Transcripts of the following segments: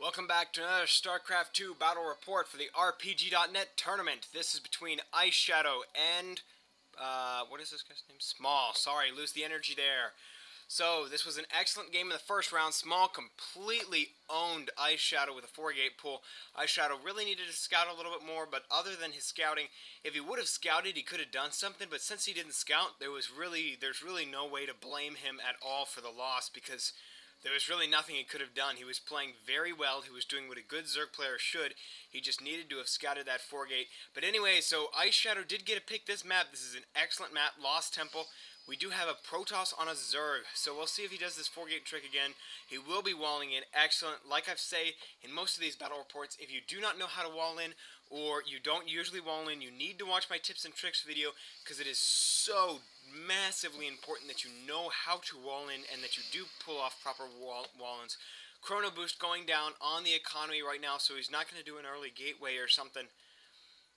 Welcome back to another Starcraft 2 battle report for the RPG.net tournament. This is between IceShadow and, what is this guy's name? SmaLL. Sorry, lose the energy there. So, this was an excellent game in the first round. SmaLL completely owned IceShadow with a 4-gate pull. IceShadow really needed to scout a little bit more, but other than his scouting, if he would have scouted, he could have done something, but since he didn't scout, there's really no way to blame him at all for the loss, because there was really nothing he could have done. He was playing very well. He was doing what a good Zerg player should. He just needed to have scouted that 4-gate. But anyway, so IceShadow did get to pick this map. This is an excellent map, Lost Temple. We do have a Protoss on a Zerg, so we'll see if he does this 4-gate trick again. He will be walling in. Excellent. Like I've said in most of these battle reports, if you do not know how to wall in, or you don't usually wall in, you need to watch my tips and tricks video, because it is so massively important that you know how to wall in and that you do pull off proper wall-ins. Chrono Boost going down on the economy right now, so he's not going to do an early gateway or something.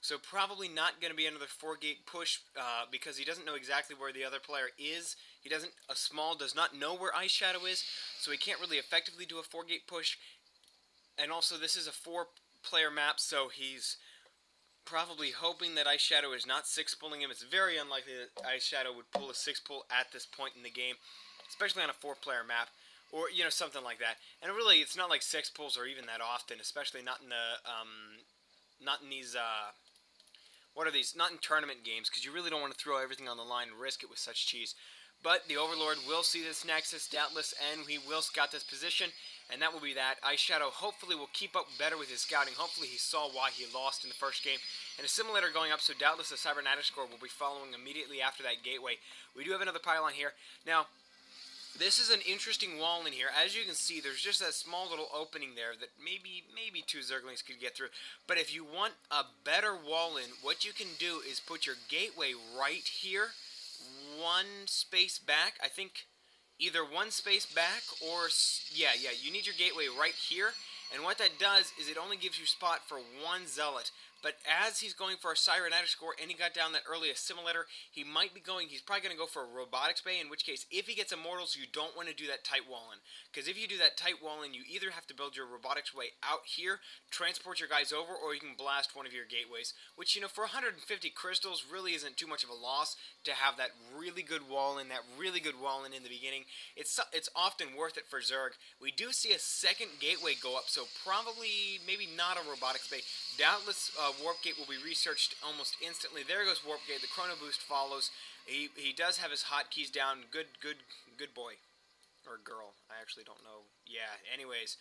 So probably not going to be another 4-gate push because he doesn't know exactly where the other player is. SmaLL does not know where IceShadow is, so he can't really effectively do a 4-gate push. And also this is a 4-player map, so he's probably hoping that IceShadow is not 6-pulling him. It's very unlikely that IceShadow would pull a 6-pull at this point in the game, especially on a 4-player map, or something like that. And really, it's not like 6-pulls are even that often, especially not in these not in tournament games, because you really don't want to throw everything on the line and risk it with such cheese. But the Overlord will see this Nexus, doubtless, and he will scout this position, and that will be that. IceShadow hopefully will keep up better with his scouting. Hopefully he saw why he lost in the first game. And a simulator going up, so doubtless the cybernetic score will be following immediately after that gateway. We do have another pylon here. Now, this is an interesting wall in here. As you can see, there's just that small little opening there that maybe 2 Zerglings could get through. But if you want a better wall in, what you can do is put your gateway right here, 1 space back. I think either 1 space back or, yeah, you need your gateway right here. And what that does is it only gives you spot for 1 Zealot. But as he's going for a cybernetic score and he got down that early assimilator, he's probably going to go for a robotics bay, in which case, if he gets immortals, you don't want to do that tight wall in. Because if you do that tight wall in, you either have to build your robotics way out here, transport your guys over, or you can blast one of your gateways. Which, for 150 crystals really isn't too much of a loss to have that really good wall in, in the beginning. It's often worth it for Zerg. We do see a second gateway go up, so probably, maybe not a robotics bay. Doubtless, Warp Gate will be researched almost instantly. There goes Warp Gate. The Chrono Boost follows. He does have his hotkeys down. Good boy. Or girl. I actually don't know. Yeah, anyways.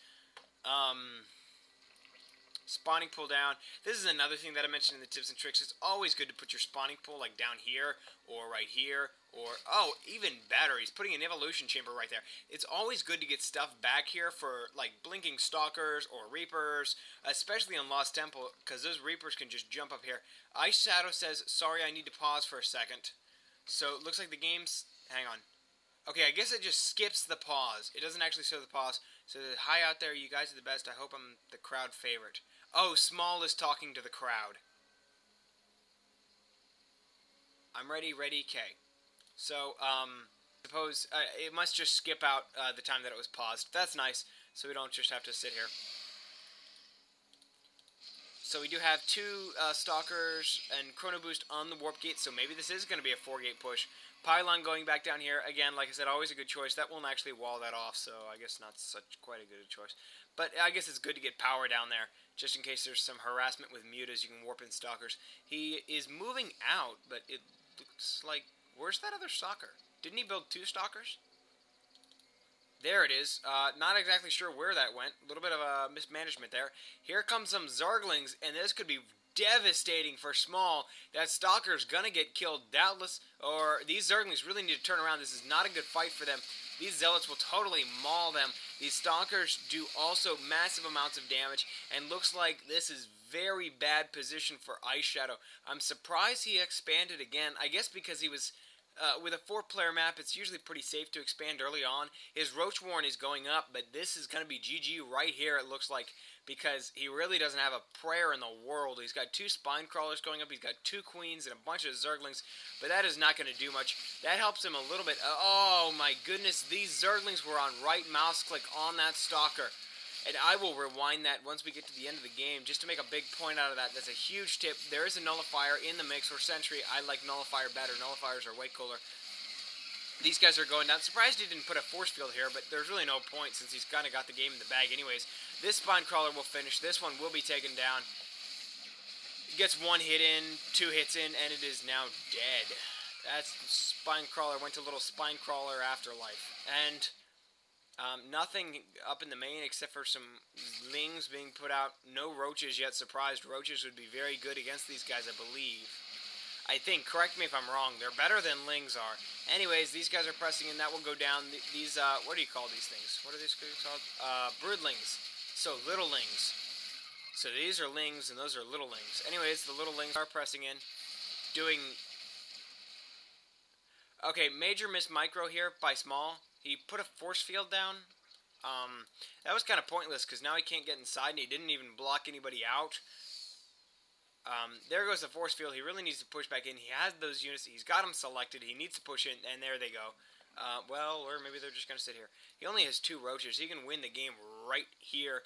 Spawning pool down. This is another thing that I mentioned in the tips and tricks. It's always good to put your spawning pool like down here or right here or, oh, even better, he's putting an evolution chamber right there. It's always good to get stuff back here for like blinking stalkers or reapers, especially on Lost Temple, because those reapers can just jump up here. IceShadow says, sorry, I need to pause for a second. So it looks like the game's, hang on. Okay, I guess it just skips the pause. It doesn't actually show the pause. So hi out there, you guys are the best. I hope I'm the crowd favorite. Oh, SmaLL is talking to the crowd. I'm ready, K. So, suppose, it must just skip out the time that it was paused. That's nice, so we don't just have to sit here. So we do have 2 Stalkers and Chrono Boost on the Warp Gate, so maybe this is going to be a 4-gate push. Pylon going back down here, again, like I said, always a good choice. That won't actually wall that off, so I guess not quite a good choice. But I guess it's good to get power down there, just in case there's some harassment with mutas. You can warp in Stalkers. He is moving out, but it looks like, where's that other Stalker? Didn't he build 2 Stalkers? There it is. Not exactly sure where that went. A little bit of mismanagement there. Here comes some Zerglings, and this could be devastating for SmaLL. That Stalker's gonna get killed, doubtless, or these Zerglings really need to turn around. This is not a good fight for them. These Zealots will totally maul them. These Stalkers do also massive amounts of damage, and looks like this is very bad position for IceShadow. I'm surprised he expanded again. I guess because he was, with a 4-player map, it's usually pretty safe to expand early on. His Roach Warren is going up, but this is going to be GG right here, it looks like, because he really doesn't have a prayer in the world. He's got 2 Spine Crawlers going up, he's got 2 Queens and a bunch of Zerglings, but that is not going to do much. That helps him a little bit. Oh my goodness, these Zerglings were on right mouse click on that Stalker. And I will rewind that once we get to the end of the game, just to make a big point out of that. That's a huge tip. There is a nullifier in the mix, or Sentry. I like nullifier better. Nullifiers are way cooler. These guys are going down. Surprised he didn't put a force field here, but there's really no point since he's kind of got the game in the bag anyways. This spine crawler will finish. This one will be taken down. Gets one hit in, 2 hits in, and it is now dead. That's spine crawler. Went to little spine crawler afterlife. And nothing up in the main except for some lings being put out. No roaches yet. Surprised. Roaches would be very good against these guys, I believe. I think. Correct me if I'm wrong. They're better than lings are. Anyways, these guys are pressing in. That will go down. These, what do you call these things? What are these called? Broodlings. So, little lings. So these are lings, and those are little lings. Anyways, the little lings are pressing in. Doing... Okay, major miss micro here by SmaLL. He put a force field down. That was kind of pointless, because now he can't get inside, and he didn't even block anybody out. There goes the force field. He really needs to push back in. He has those units. He's got them selected. He needs to push in, and there they go. Well, or maybe they're just going to sit here. He only has 2 roaches. He can win the game right here.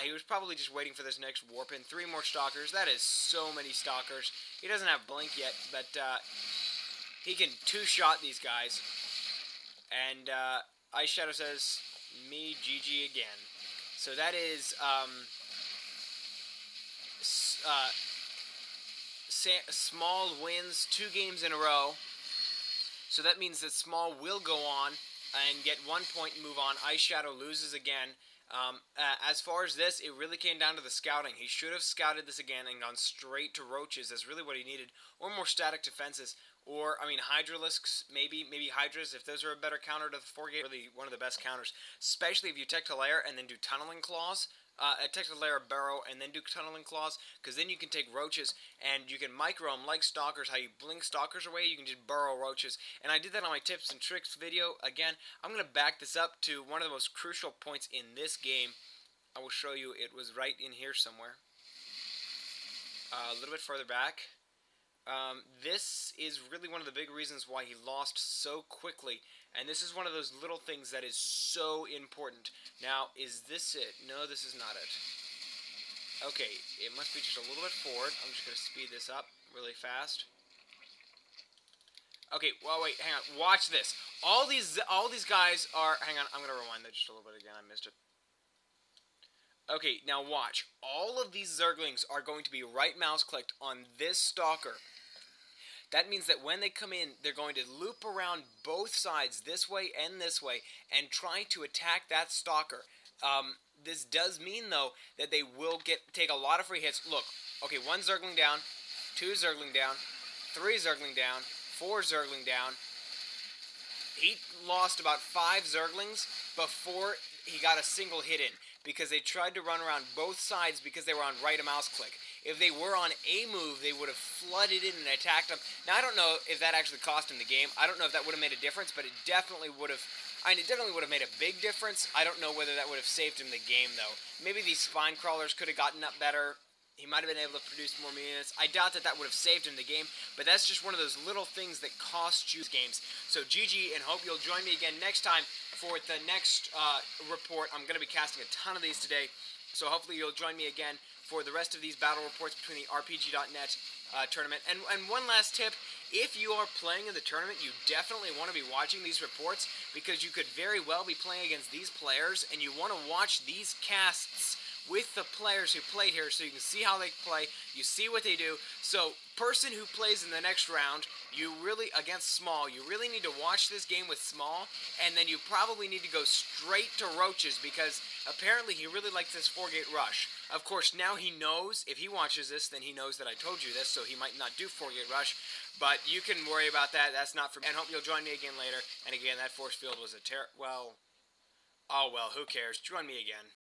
He was probably just waiting for this next warp in. 3 more stalkers. That is so many stalkers. He doesn't have blink yet, but he can 2-shot these guys. And IceShadow says, me GG again. So that is SmaLL wins 2 games in a row. So that means that SmaLL will go on and get 1 point and move on. IceShadow loses again. As far as this, it really came down to the scouting. He should have scouted this again and gone straight to roaches. That's really what he needed. Or more static defenses. Or, I mean, Hydralisks, maybe Hydras, if those are a better counter to the 4-gate, really one of the best counters. Especially if you tech to layer and then do tunneling claws. Tech to layer burrow and then do tunneling claws, because then you can take roaches and you can micro them like stalkers. How you blink stalkers away, you can just burrow roaches. And I did that on my tips and tricks video. Again, I'm going to back this up to one of the most crucial points in this game. I will show you. It was right in here somewhere. A little bit further back. This is really one of the big reasons why he lost so quickly. And this is one of those little things that is so important. Now, is this it? No, this is not it. Okay, it must be just a little bit forward. I'm just going to speed this up really fast. Okay, well, wait, hang on. Watch this. All these guys are... Hang on, I'm going to rewind that just a little bit again. I missed it. Okay, now watch. All of these Zerglings are going to be right mouse clicked on this stalker. That means that when they come in, they're going to loop around both sides, this way, and try to attack that stalker. This does mean, though, that they will take a lot of free hits. Look, okay, 1 Zergling down, 2 Zergling down, 3 Zergling down, 4 Zergling down. He lost about 5 Zerglings before he got a single hit in, because they tried to run around both sides because they were on right mouse click. If they were on a move, they would have flooded in and attacked him. Now, I don't know if that actually cost him the game. I don't know if that would have made a difference, but it definitely would have... I mean, it definitely would have made a big difference. I don't know whether that would have saved him the game, though. Maybe these spine crawlers could have gotten up better. He might have been able to produce more units. I doubt that that would have saved him the game, but that's just one of those little things that cost you games. So GG, and hope you'll join me again next time for the next report. I'm going to be casting a ton of these today, so hopefully you'll join me again for the rest of these battle reports between the RPG.net tournament. And one last tip, if you are playing in the tournament, you definitely want to be watching these reports, because you could very well be playing against these players, and you want to watch these casts with the players who played here, so you can see how they play, you see what they do. So, person who plays in the next round, you really, against SmaLL, you really need to watch this game with SmaLL, and then you probably need to go straight to roaches, because apparently he really likes this 4-gate rush. Of course, now he knows, if he watches this, then he knows that I told you this, so he might not do 4-gate rush, but you can worry about that. That's not for me, and hope you'll join me again later. And again, that force field was a oh well, who cares? Join me again.